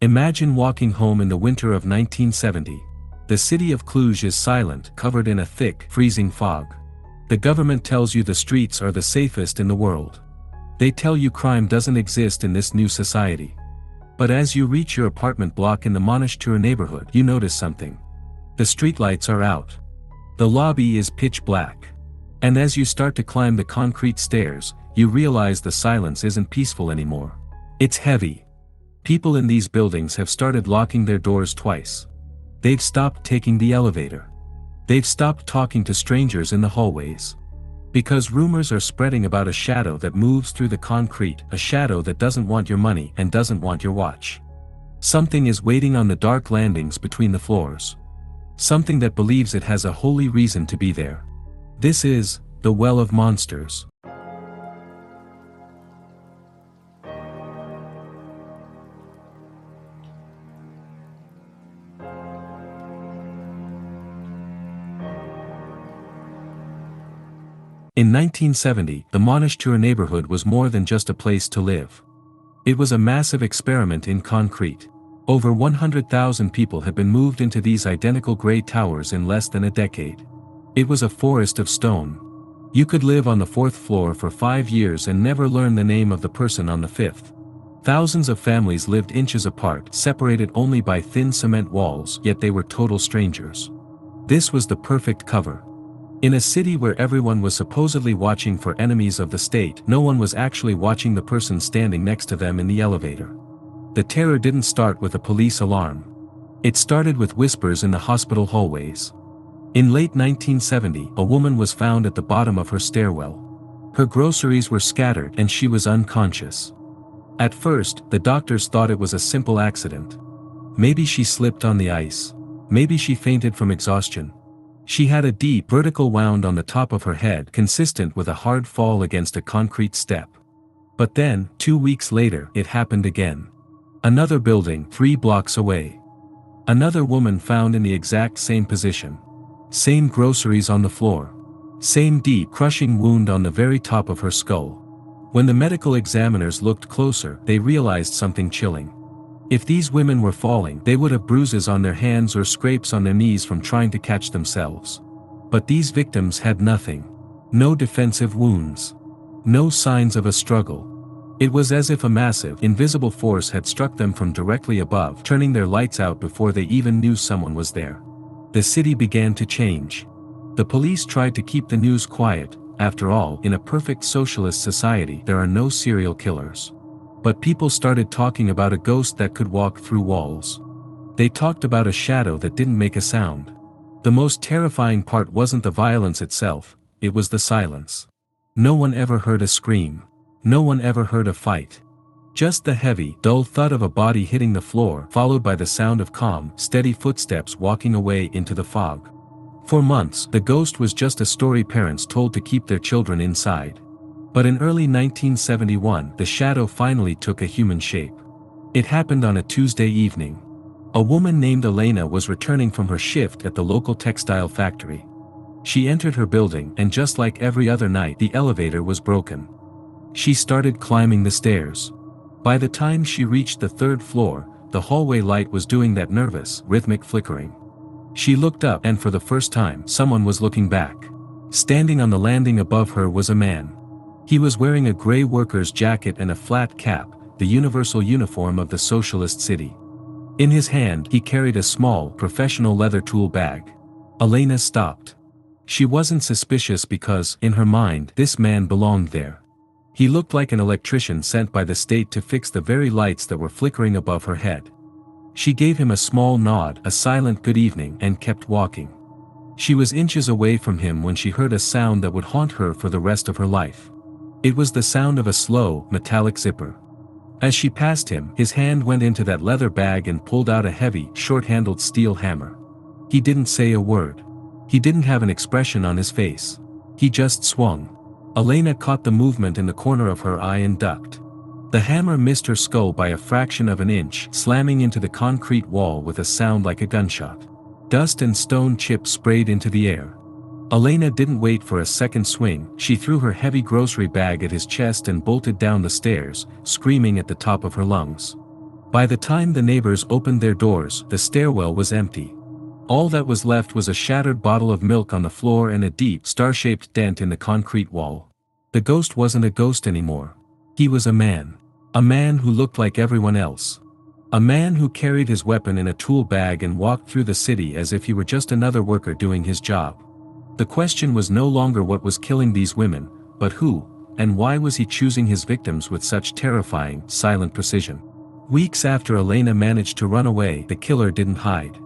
Imagine walking home in the winter of 1970. The city of Cluj is silent, covered in a thick, freezing fog. The government tells you the streets are the safest in the world. They tell you crime doesn't exist in this new society. But as you reach your apartment block in the Mănăștur neighborhood, you notice something. The streetlights are out. The lobby is pitch black. And as you start to climb the concrete stairs, you realize the silence isn't peaceful anymore. It's heavy. People in these buildings have started locking their doors twice. They've stopped taking the elevator. They've stopped talking to strangers in the hallways. Because rumors are spreading about a shadow that moves through the concrete, a shadow that doesn't want your money and doesn't want your watch. Something is waiting on the dark landings between the floors. Something that believes it has a holy reason to be there. This is the Well of Monsters. In 1970, the Mănăștur neighborhood was more than just a place to live. It was a massive experiment in concrete. Over 100,000 people had been moved into these identical gray towers in less than a decade. It was a forest of stone. You could live on the 4th floor for 5 years and never learn the name of the person on the 5th. Thousands of families lived inches apart, separated only by thin cement walls, yet they were total strangers. This was the perfect cover. In a city where everyone was supposedly watching for enemies of the state, no one was actually watching the person standing next to them in the elevator. The terror didn't start with a police alarm. It started with whispers in the hospital hallways. In late 1970, a woman was found at the bottom of her stairwell. Her groceries were scattered and she was unconscious. At first, the doctors thought it was a simple accident. Maybe she slipped on the ice. Maybe she fainted from exhaustion. She had a deep vertical wound on the top of her head, consistent with a hard fall against a concrete step. But then, 2 weeks later, it happened again. Another building, 3 blocks away. Another woman found in the exact same position. Same groceries on the floor. Same deep, crushing wound on the very top of her skull. When the medical examiners looked closer, they realized something chilling. If these women were falling, they would have bruises on their hands or scrapes on their knees from trying to catch themselves. But these victims had nothing. No defensive wounds. No signs of a struggle. It was as if a massive, invisible force had struck them from directly above, turning their lights out before they even knew someone was there. The city began to change. The police tried to keep the news quiet. After all, in a perfect socialist society, there are no serial killers. But people started talking about a ghost that could walk through walls. They talked about a shadow that didn't make a sound. The most terrifying part wasn't the violence itself, it was the silence. No one ever heard a scream. No one ever heard a fight. Just the heavy, dull thud of a body hitting the floor, followed by the sound of calm, steady footsteps walking away into the fog. For months, the ghost was just a story parents told to keep their children inside. But in early 1971, the shadow finally took a human shape. It happened on a Tuesday evening. A woman named Elena was returning from her shift at the local textile factory. She entered her building and just like every other night, the elevator was broken. She started climbing the stairs. By the time she reached the 3rd floor, the hallway light was doing that nervous, rhythmic flickering. She looked up and for the first time, someone was looking back. Standing on the landing above her was a man. He was wearing a gray worker's jacket and a flat cap, the universal uniform of the socialist city. In his hand, he carried a small, professional leather tool bag. Elena stopped. She wasn't suspicious because, in her mind, this man belonged there. He looked like an electrician sent by the state to fix the very lights that were flickering above her head. She gave him a small nod, a silent good evening, and kept walking. She was inches away from him when she heard a sound that would haunt her for the rest of her life. It was the sound of a slow, metallic zipper. As she passed him, his hand went into that leather bag and pulled out a heavy, short-handled steel hammer. He didn't say a word. He didn't have an expression on his face. He just swung. Elena caught the movement in the corner of her eye and ducked. The hammer missed her skull by a fraction of an inch, slamming into the concrete wall with a sound like a gunshot. Dust and stone chips sprayed into the air. Elena didn't wait for a second swing, she threw her heavy grocery bag at his chest and bolted down the stairs, screaming at the top of her lungs. By the time the neighbors opened their doors, the stairwell was empty. All that was left was a shattered bottle of milk on the floor and a deep, star-shaped dent in the concrete wall. The ghost wasn't a ghost anymore. He was a man. A man who looked like everyone else. A man who carried his weapon in a tool bag and walked through the city as if he were just another worker doing his job. The question was no longer what was killing these women, but who, and why was he choosing his victims with such terrifying, silent precision? Weeks after Elena managed to run away, the killer didn't hide.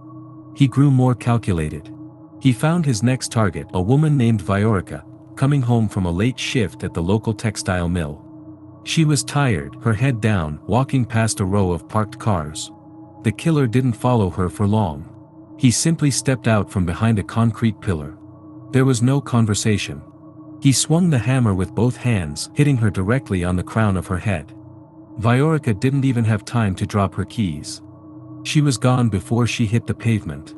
He grew more calculated. He found his next target, a woman named Viorica, coming home from a late shift at the local textile mill. She was tired, her head down, walking past a row of parked cars. The killer didn't follow her for long. He simply stepped out from behind a concrete pillar. There was no conversation. He swung the hammer with both hands, hitting her directly on the crown of her head. Viorica didn't even have time to drop her keys. She was gone before she hit the pavement.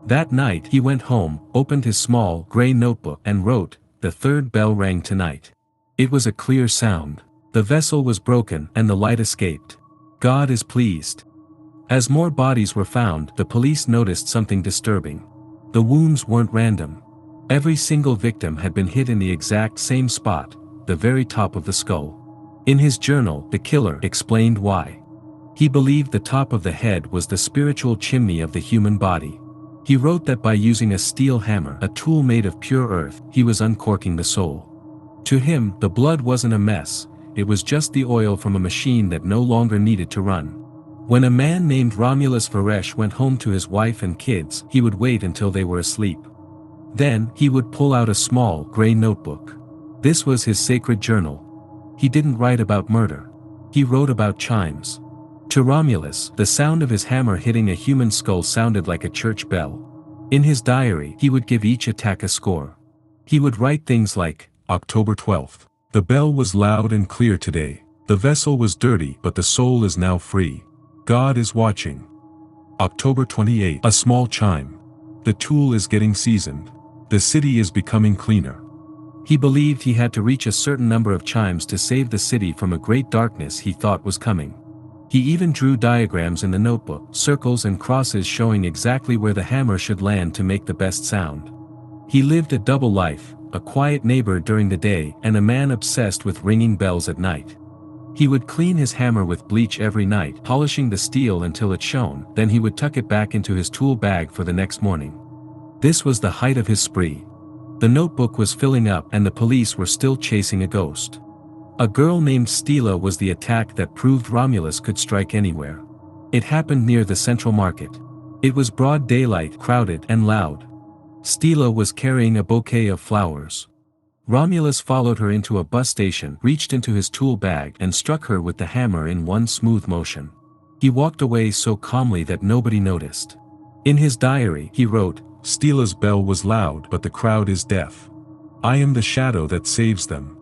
That night he went home, opened his small, gray notebook and wrote, "The third bell rang tonight." It was a clear sound. The vessel was broken and the light escaped. God is pleased. As more bodies were found, the police noticed something disturbing. The wounds weren't random. Every single victim had been hit in the exact same spot, the very top of the skull. In his journal, the killer explained why. He believed the top of the head was the spiritual chimney of the human body. He wrote that by using a steel hammer, a tool made of pure earth, he was uncorking the soul. To him, the blood wasn't a mess, it was just the oil from a machine that no longer needed to run. When a man named Romulus Vereș went home to his wife and kids, he would wait until they were asleep. Then, he would pull out a small, gray notebook. This was his sacred journal. He didn't write about murder. He wrote about chimes. To Romulus, the sound of his hammer hitting a human skull sounded like a church bell. In his diary, he would give each attack a score. He would write things like, October 12th. The bell was loud and clear today. The vessel was dirty, but the soul is now free. God is watching. October 28th. A small chime. The tool is getting seasoned. The city is becoming cleaner. He believed he had to reach a certain number of chimes to save the city from a great darkness he thought was coming. He even drew diagrams in the notebook, circles and crosses showing exactly where the hammer should land to make the best sound. He lived a double life, a quiet neighbor during the day and a man obsessed with ringing bells at night. He would clean his hammer with bleach every night, polishing the steel until it shone, then he would tuck it back into his tool bag for the next morning. This was the height of his spree. The notebook was filling up and the police were still chasing a ghost. A girl named Stella was the attack that proved Romulus could strike anywhere. It happened near the central market. It was broad daylight, crowded and loud. Stella was carrying a bouquet of flowers. Romulus followed her into a bus station, reached into his tool bag and struck her with the hammer in one smooth motion. He walked away so calmly that nobody noticed. In his diary, he wrote, Stella's bell was loud but the crowd is deaf. I am the shadow that saves them.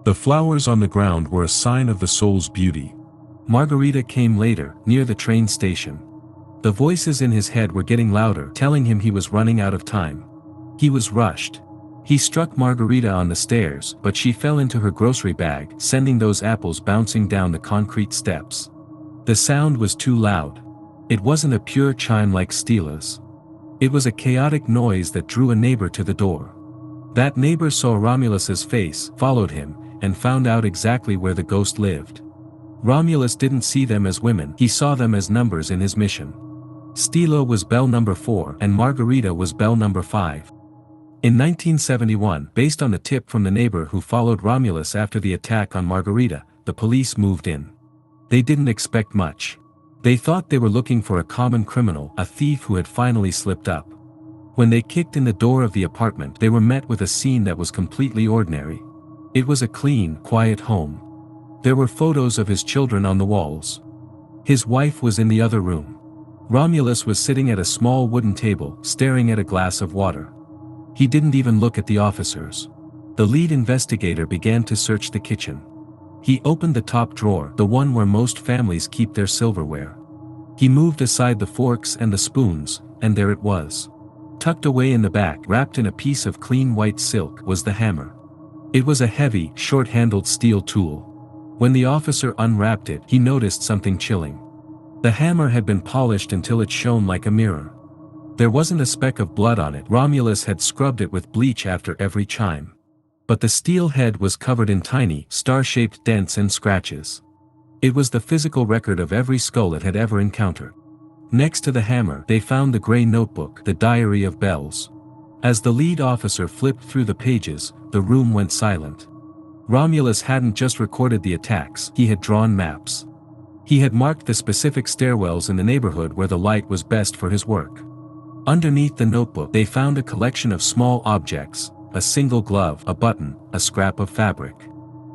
The flowers on the ground were a sign of the soul's beauty. Margarita came later, near the train station. The voices in his head were getting louder, telling him he was running out of time. He was rushed. He struck Margarita on the stairs, but she fell into her grocery bag, sending those apples bouncing down the concrete steps. The sound was too loud. It wasn't a pure chime like Stella's. It was a chaotic noise that drew a neighbor to the door. That neighbor saw Romulus's face, followed him, and found out exactly where the ghost lived. Romulus didn't see them as women, he saw them as numbers in his mission. Stella was bell number 4 and Margarita was bell number 5. In 1971, based on the tip from the neighbor who followed Romulus after the attack on Margarita, the police moved in. They didn't expect much. They thought they were looking for a common criminal, a thief who had finally slipped up. When they kicked in the door of the apartment, they were met with a scene that was completely ordinary. It was a clean, quiet home. There were photos of his children on the walls. His wife was in the other room. Romulus was sitting at a small wooden table, staring at a glass of water. He didn't even look at the officers. The lead investigator began to search the kitchen. He opened the top drawer, the one where most families keep their silverware. He moved aside the forks and the spoons, and there it was. Tucked away in the back, wrapped in a piece of clean white silk, was the hammer. It was a heavy, short-handled steel tool. When the officer unwrapped it, he noticed something chilling. The hammer had been polished until it shone like a mirror. There wasn't a speck of blood on it. Romulus had scrubbed it with bleach after every chime. But the steel head was covered in tiny, star-shaped dents and scratches. It was the physical record of every skull it had ever encountered. Next to the hammer, they found the gray notebook, the Diary of Bells. As the lead officer flipped through the pages, the room went silent. Romulus hadn't just recorded the attacks, he had drawn maps. He had marked the specific stairwells in the neighborhood where the light was best for his work. Underneath the notebook, they found a collection of small objects, a single glove, a button, a scrap of fabric.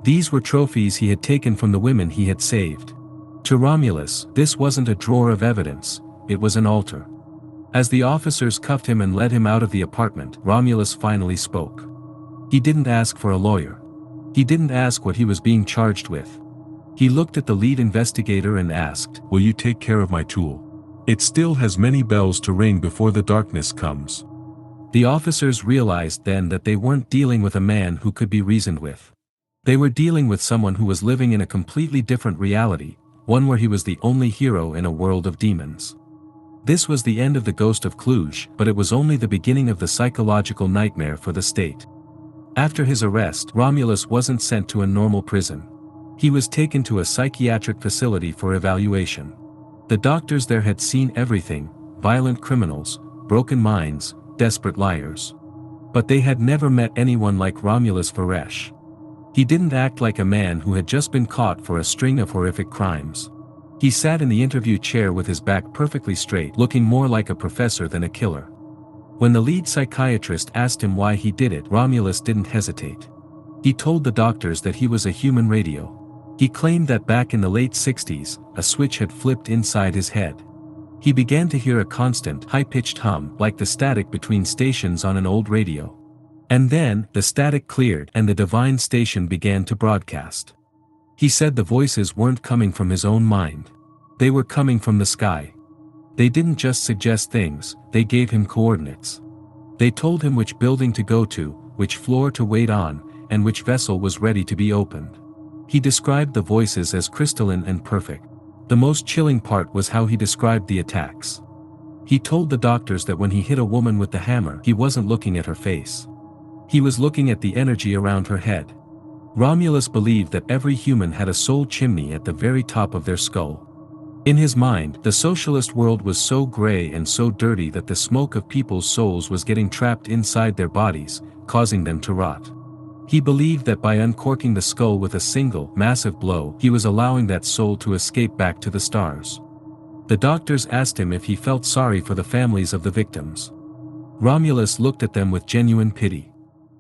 These were trophies he had taken from the women he had saved. To Romulus, this wasn't a drawer of evidence, it was an altar. As the officers cuffed him and led him out of the apartment, Romulus finally spoke. He didn't ask for a lawyer. He didn't ask what he was being charged with. He looked at the lead investigator and asked, "Will you take care of my tool? It still has many bells to ring before the darkness comes." The officers realized then that they weren't dealing with a man who could be reasoned with. They were dealing with someone who was living in a completely different reality, one where he was the only hero in a world of demons. This was the end of the Ghost of Cluj, but it was only the beginning of the psychological nightmare for the state. After his arrest, Romulus wasn't sent to a normal prison. He was taken to a psychiatric facility for evaluation. The doctors there had seen everything: violent criminals, broken minds, desperate liars. But they had never met anyone like Romulus Vereș. He didn't act like a man who had just been caught for a string of horrific crimes. He sat in the interview chair with his back perfectly straight, looking more like a professor than a killer. When the lead psychiatrist asked him why he did it, Romulus didn't hesitate. He told the doctors that he was a human radio. He claimed that back in the late 60s, a switch had flipped inside his head. He began to hear a constant, high-pitched hum, like the static between stations on an old radio. And then, the static cleared and the divine station began to broadcast. He said the voices weren't coming from his own mind. They were coming from the sky. They didn't just suggest things, they gave him coordinates. They told him which building to go to, which floor to wait on, and which vessel was ready to be opened. He described the voices as crystalline and perfect. The most chilling part was how he described the attacks. He told the doctors that when he hit a woman with the hammer, he wasn't looking at her face. He was looking at the energy around her head. Romulus believed that every human had a soul chimney at the very top of their skull. In his mind, the socialist world was so gray and so dirty that the smoke of people's souls was getting trapped inside their bodies, causing them to rot. He believed that by uncorking the skull with a single, massive blow, he was allowing that soul to escape back to the stars. The doctors asked him if he felt sorry for the families of the victims. Romulus looked at them with genuine pity.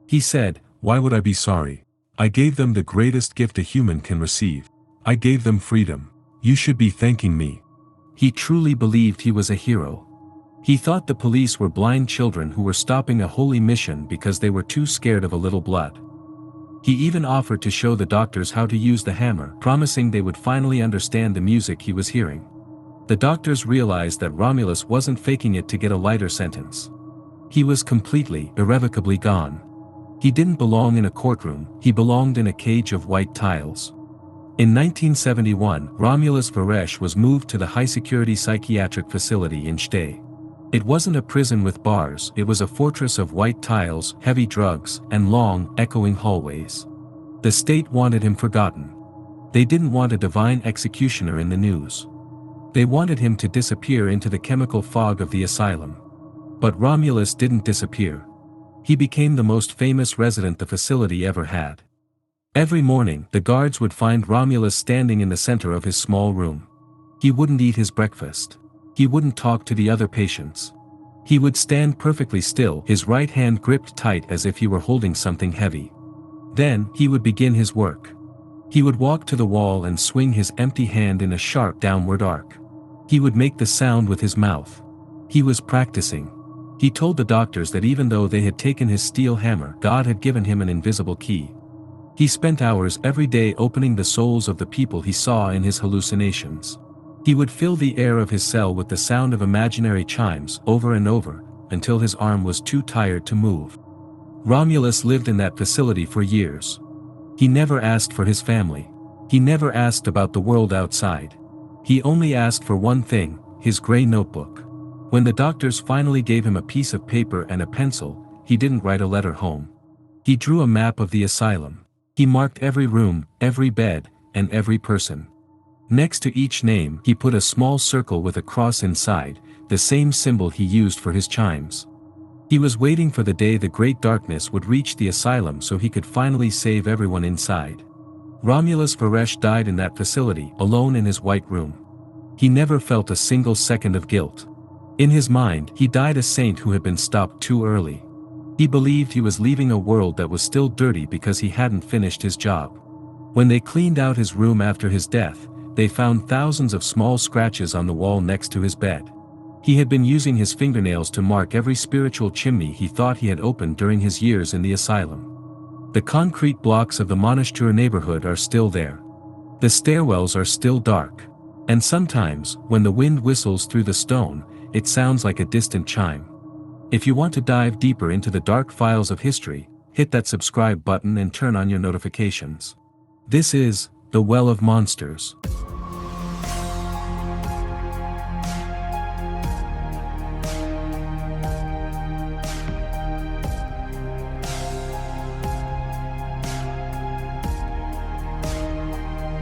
He said, "Why would I be sorry? I gave them the greatest gift a human can receive. I gave them freedom. You should be thanking me." He truly believed he was a hero. He thought the police were blind children who were stopping a holy mission because they were too scared of a little blood. He even offered to show the doctors how to use the hammer, promising they would finally understand the music he was hearing. The doctors realized that Romulus wasn't faking it to get a lighter sentence. He was completely, irrevocably gone. He didn't belong in a courtroom, he belonged in a cage of white tiles. In 1971, Romulus Vereș was moved to the high-security psychiatric facility in Cluj. It wasn't a prison with bars, it was a fortress of white tiles, heavy drugs, and long, echoing hallways. The state wanted him forgotten. They didn't want a divine executioner in the news. They wanted him to disappear into the chemical fog of the asylum. But Romulus didn't disappear. He became the most famous resident the facility ever had. Every morning, the guards would find Romulus standing in the center of his small room. He wouldn't eat his breakfast. He wouldn't talk to the other patients. He would stand perfectly still, his right hand gripped tight as if he were holding something heavy. Then, he would begin his work. He would walk to the wall and swing his empty hand in a sharp downward arc. He would make the sound with his mouth. He was practicing. He told the doctors that even though they had taken his steel hammer, God had given him an invisible key. He spent hours every day opening the souls of the people he saw in his hallucinations. He would fill the air of his cell with the sound of imaginary chimes, over and over, until his arm was too tired to move. Romulus lived in that facility for years. He never asked for his family. He never asked about the world outside. He only asked for one thing, his gray notebook. When the doctors finally gave him a piece of paper and a pencil, he didn't write a letter home. He drew a map of the asylum. He marked every room, every bed, and every person. Next to each name he put a small circle with a cross inside, the same symbol he used for his chimes. He was waiting for the day the great darkness would reach the asylum so he could finally save everyone inside. Romulus Vereș died in that facility, alone in his white room. He never felt a single second of guilt. In his mind, he died a saint who had been stopped too early. He believed he was leaving a world that was still dirty because he hadn't finished his job. When they cleaned out his room after his death, they found thousands of small scratches on the wall next to his bed. He had been using his fingernails to mark every spiritual chimney he thought he had opened during his years in the asylum. The concrete blocks of the Mănăștur neighborhood are still there. The stairwells are still dark. And sometimes, when the wind whistles through the stone, it sounds like a distant chime. If you want to dive deeper into the dark files of history, hit that subscribe button and turn on your notifications. This is the Well of Monsters.